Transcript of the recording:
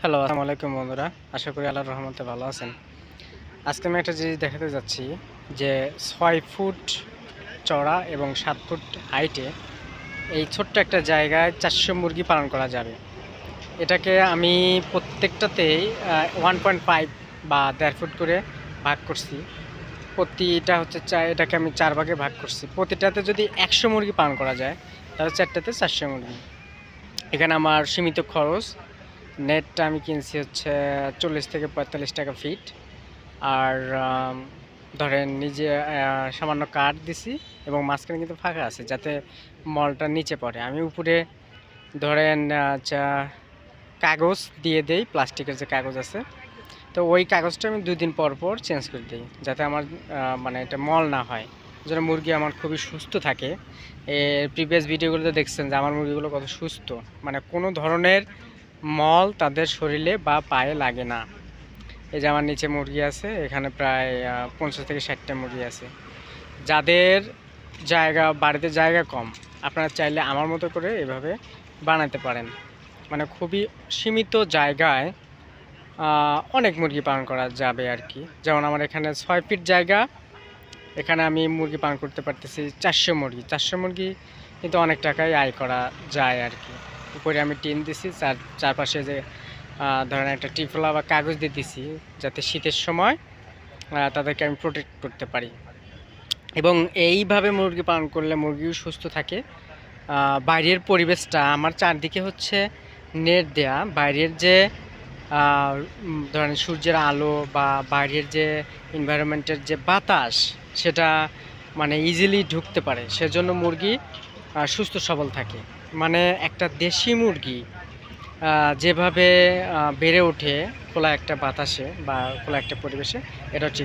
Hello, আসসালামু আলাইকুম বন্ধুরা। আশা করি আল্লাহর রহমতে ভালো আছেন। আজকে আমি একটা জিনিস দেখাতে যাচ্ছি যে ৬ ফুট চওড়া এবং ৭ ফুট হাইটে এই ছোট্ট একটা জায়গায় ৪০০ মুরগি পালন করা যাবে। এটাকে আমি প্রত্যেকটাতেই 1.5 বা ১.৫ ফুট করে ভাগ করছি। প্রতিটা হচ্ছে এটাকে আমি ৪ ভাগে ভাগ করছি। প্রতিটাতে যদি ১০০ মুরগি পালন করা যায় তাহলে ৪টাতে ৪০০ মুরগি। এখানে আমার সীমিত খরচ। নেটটা আমি কিনছি হচ্ছে ৪০ থেকে ৪৫ টাকা ফিট। আর ধরেন নিজে সামান্য কাঠ দিছি এবং মাঝখানে কিন্তু ফাঁকা আছে যাতে মলটা নিচে পড়ে। আমি উপরে ধরেন কাগজ দিয়ে দেই, প্লাস্টিকের যে কাগজ আছে, তো ওই কাগজটা আমি ২ দিন পর পর চেঞ্জ করে দিই যাতে আমার মানে এটা মল না হয়, যেন মুরগি আমার খুবই সুস্থ থাকে। প্রিভিয়াস ভিডিওগুলোতে দেখছেন যে আমার মুরগিগুলো কত সুস্থ, মানে কোনো ধরনের মল তাদের শরীরে বা পায়ে লাগে না। এই যে আমার নিচে মুরগি আছে, এখানে প্রায় ৫০ থেকে ৬০টা মুরগি আছে। যাদের বাড়িতে জায়গা কম, আপনারা চাইলে আমার মতো করে এভাবে বানাতে পারেন। মানে খুবই সীমিত জায়গায় অনেক মুরগি পালন করা যাবে আর কি। যেমন আমার এখানে ৬ ফিট জায়গা, এখানে আমি মুরগি পালন করতে পারতেছি ৪০০ মুরগি। ৪০০ মুরগি কিন্তু অনেক টাকায় আয় করা যায় আর কি। উপরে আমি টিন দিছি, চারপাশে যে ধরেন একটা টিফলা বা কাগজ দিয়ে দিছি যাতে শীতের সময় তাদেরকে আমি প্রোটেক্ট করতে পারি। এবং এইভাবে মুরগি পালন করলে মুরগিও সুস্থ থাকে। বাইরের পরিবেশটা আমার চারদিকে হচ্ছে নেট দেয়া। বাইরের যে ধরেন সূর্যের আলো বা বাইরের যে এনভায়রনমেন্টের যে বাতাস, সেটা মানে ইজিলি ঢুকতে পারে, সেজন্য মুরগি সুস্থ সবল থাকে। মানে একটা দেশি মুরগি যেভাবে বেড়ে ওঠে খোলা একটা বাতাসে বা খোলা একটা পরিবেশে, এটা ঠিক